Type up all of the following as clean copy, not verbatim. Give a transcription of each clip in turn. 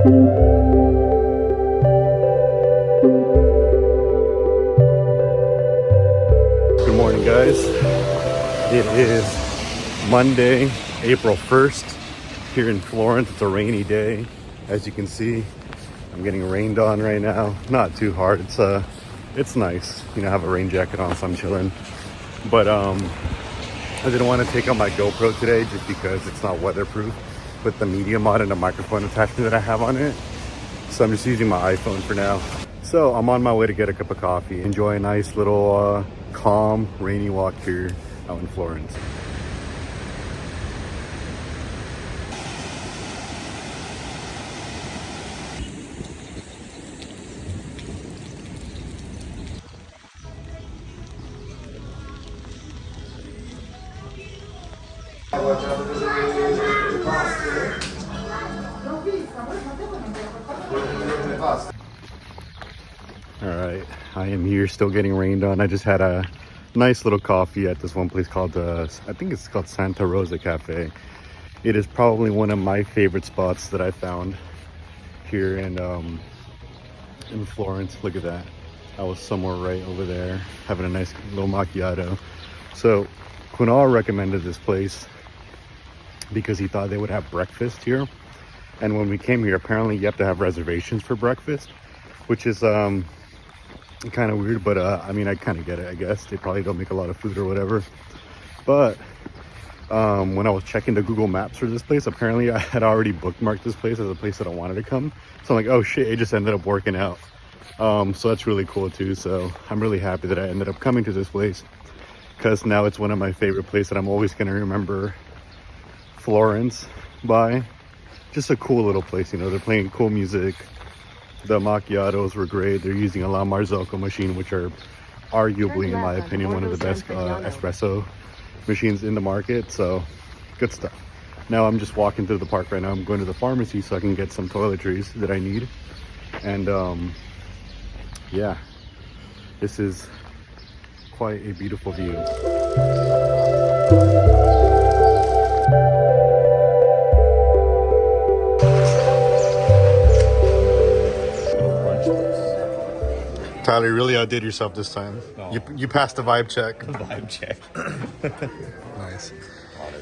Good morning, guys. It is Monday, April 1st here in Florence. It's a rainy day. As you can see, I'm getting rained on right now. Not too hard. It's nice. You know, I have a rain jacket on, so I'm chilling. But I didn't want to take out my GoPro today just because it's not weatherproof with the media mod and the microphone attachment that I have on it. So I'm just using my iPhone for now. So I'm on my way to get a cup of coffee. Enjoy a nice little calm, rainy walk here out in Florence. All right, I am here still getting rained on. I just had a nice little coffee at this one place called I think it's called Santa Rosa Cafe. It is probably one of my favorite spots that I found here in Florence. Look at that. I was somewhere right over there having a nice little macchiato. So Kunal recommended this place because he thought they would have breakfast here. And when we came here, apparently you have to have reservations for breakfast, which is kind of weird, but I mean, I kind of get it. I guess they probably don't make a lot of food or whatever. But when I was checking the Google Maps for this place, apparently I had already bookmarked this place as a place that I wanted to come. So I'm like, oh shit, it just ended up working out. So that's really cool too. So I'm really happy that I ended up coming to this place, because now it's one of my favorite places that I'm always going to remember Florence by. Just a cool little place, you know. They're playing cool music. The macchiatos were great. They're using a La Marzocco machine, which are arguably, in my opinion, one of the best espresso machines in the market. So good stuff. Now I'm just walking through the park right now. I'm going to the pharmacy so I can get some toiletries that I need. And yeah, this is quite a beautiful view. Tyler, you really outdid yourself this time. Oh. You passed the vibe check. Vibe check. Nice.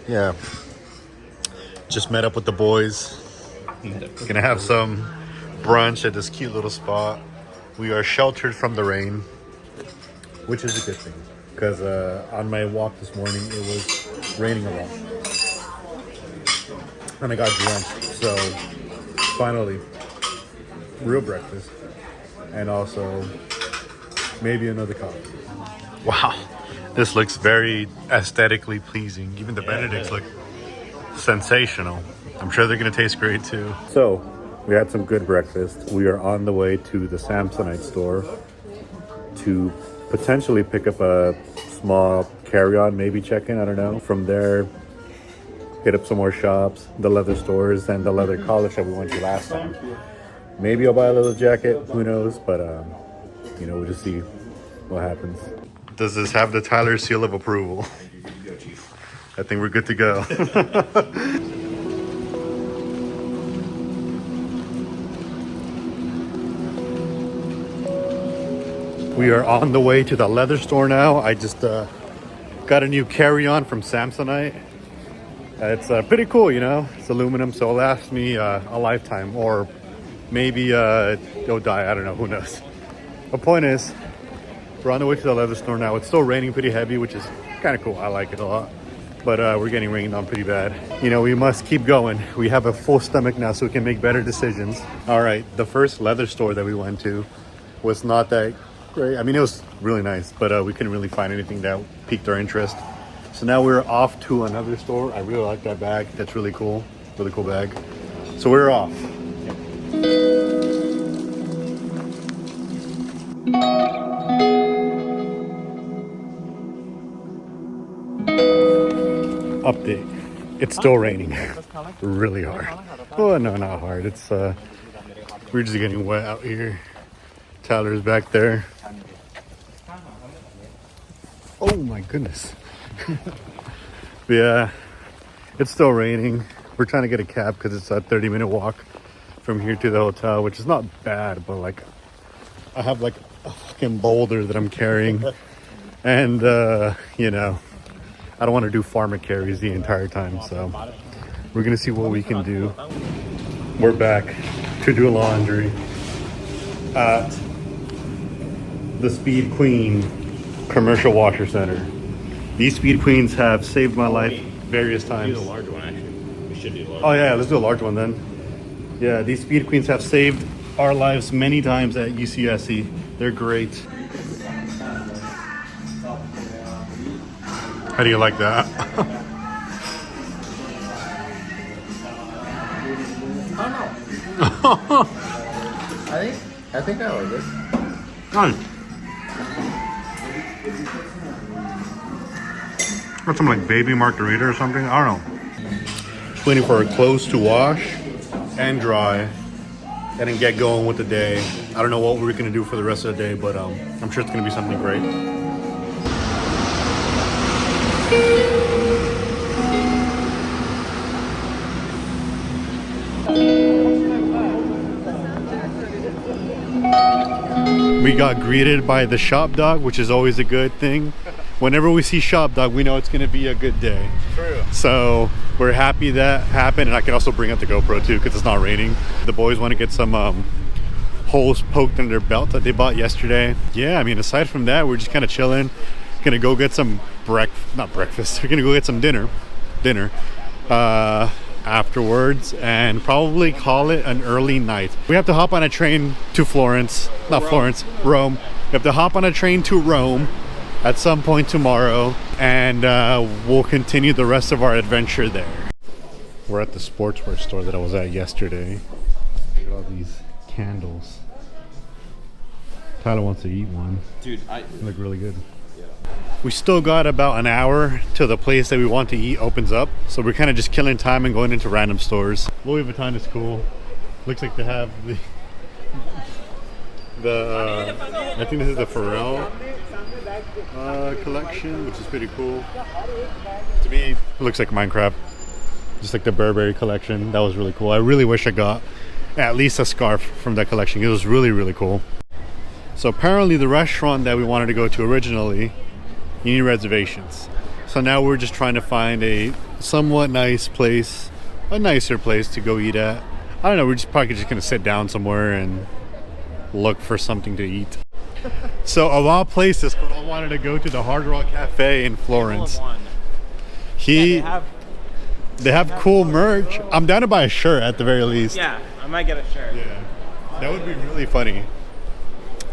Yeah. Just met up with the boys. Gonna have some brunch at this cute little spot. We are sheltered from the rain, which is a good thing, because on my walk this morning it was raining a lot and I got drenched. So finally, real breakfast, and also maybe another coffee. Wow, this looks very aesthetically pleasing. Even the Benedicts look sensational. I'm sure they're gonna taste great too. So we had some good breakfast. We are on the way to the Samsonite store to potentially pick up a small carry-on, maybe check-in, I don't know. From there, hit up some more shops, the leather stores, and the leather college that we went to last time. Maybe I'll buy a little jacket, who knows, but you know, we'll just see what happens. Does this have the Tyler seal of approval? I think we're good to go. We are on the way to the leather store now. I just got a new carry-on from Samsonite. It's pretty cool, you know. It's aluminum, so it'll last me a lifetime, or maybe it'll die. I don't know, who knows. The point is, we're on the way to the leather store now. It's still raining pretty heavy, which is kind of cool. I like it a lot. But we're getting rained on pretty bad. You know, we must keep going. We have a full stomach now, so we can make better decisions. All right, the first leather store that we went to was not that great. I mean, it was really nice, but we couldn't really find anything that piqued our interest. So now we're off to another store. I really like that bag. That's really cool. Really cool bag. So we're off. Update. It's still raining. Really hard. Oh, no, not hard. It's we're just getting wet out here. Tyler's back there. Oh my goodness. Yeah, it's still raining. We're trying to get a cab because it's a 30-minute walk from here to the hotel, which is not bad, but like I have like a fucking boulder that I'm carrying. And, you know, I don't want to do farmer carries the entire time. So we're going to see what we can do. We're back to do laundry at the Speed Queen Commercial Washer Center. These Speed Queens have saved my life various times. Do the large one, actually. We should do the large one. Oh, yeah, let's do a large one then. Yeah, these Speed Queens have saved our lives many times at UCSC. They're great. How do you like that? I think I like this. Nice. Got some like baby margarita or something. I don't know. Just waiting for our clothes to wash and dry, and then get going with the day. I don't know what we're gonna do for the rest of the day, but I'm sure it's gonna be something great. We got greeted by the shop dog, which is always a good thing. Whenever we see shop dog, we know it's going to be a good day. True. So we're happy that happened, and I can also bring up the GoPro too because it's not raining. The boys want to get some holes poked in their belt that they bought yesterday. Yeah, I mean, aside from that, we're just kind of chilling. Gonna go get some not breakfast. We're gonna go get some dinner afterwards, and probably call it an early night. We have to hop on a train to Rome. We have to hop on a train to Rome at some point tomorrow, and we'll continue the rest of our adventure there. We're at the sportswear store that I was at yesterday. Look at all these candles. Tyler wants to eat one. Dude, they look really good. We still got about an hour till the place that we want to eat opens up, so we're kind of just killing time and going into random stores. Louis Vuitton is cool. Looks like they have I think this is the Pharrell collection, which is pretty cool. To me, it looks like Minecraft. Just like the Burberry collection. That was really cool. I really wish I got at least a scarf from that collection. It was really, really cool. So apparently the restaurant that we wanted to go to originally, you need reservations. So now we're just trying to find a somewhat nice place, a nicer place to go eat at. I don't know, we're just probably just gonna sit down somewhere and look for something to eat. So of all places, I wanted to go to the Hard Rock Cafe in Florence. They have cool merch. I'm down to buy a shirt at the very least. Yeah, I might get a shirt. Yeah, that would be really funny.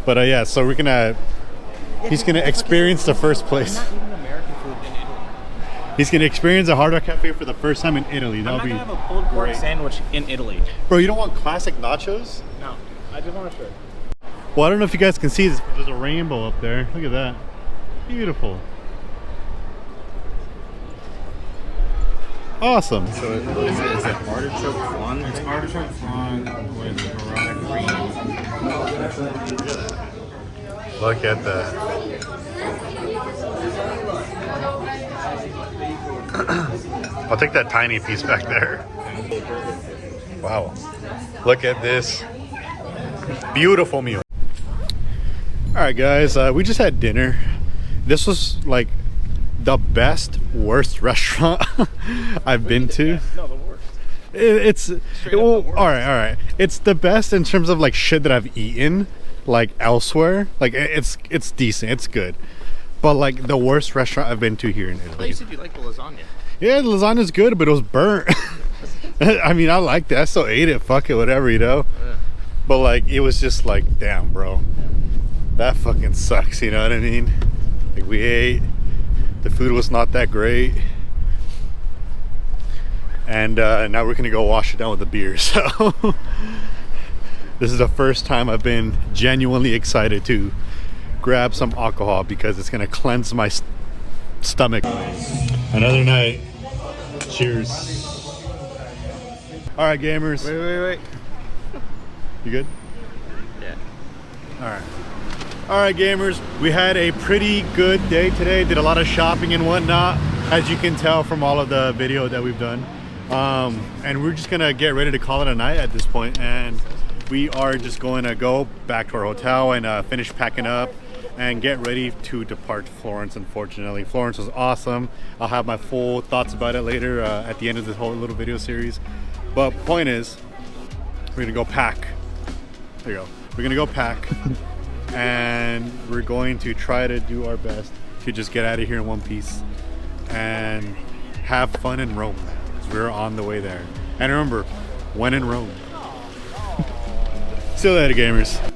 But yeah, so he's gonna experience the first place. I'm not eating American food in Italy. He's gonna experience a Hard Rock Cafe for the first time in Italy. I'm That'll not be gonna have a pulled pork great. sandwich in Italy. Bro, you don't want classic nachos? No, I just want a shirt. Well, I don't know if you guys can see this, but there's a rainbow up there. Look at that. Beautiful. Awesome. So is it artichoke flan? It's artichoke flan with Moroccan cream. Look at that. I'll take that tiny piece back there. Wow. Look at this beautiful meal. All right, guys, we just had dinner. This was like the best, worst restaurant I've been to. No, the worst. All right. It's the best in terms of like shit that I've eaten like elsewhere. Like it's decent, it's good. But like the worst restaurant I've been to here in Italy. You said you like the lasagna. Yeah, the lasagna's good, but it was burnt. I mean, I liked it. I still ate it. Fuck it, whatever, you know. Yeah. But like, it was just like, damn, bro, that fucking sucks. You know what I mean? Like, we ate. The food was not that great, and now we're gonna go wash it down with the beer. So this is the first time I've been genuinely excited to grab some alcohol because it's gonna cleanse my stomach. Another night. Cheers. All right, gamers. Wait. You good? Yeah. All right, gamers. We had a pretty good day today. Did a lot of shopping and whatnot, as you can tell from all of the video that we've done. And we're just gonna get ready to call it a night at this point, and we are just going to go back to our hotel and finish packing up and get ready to depart Florence. Unfortunately, Florence was awesome. I'll have my full thoughts about it later at the end of this whole little video series. But point is, we're gonna go pack. There you go. We're gonna go pack, and we're going to try to do our best to just get out of here in one piece and have fun in Rome. We're on the way there. And remember, when in Rome. See you later, gamers.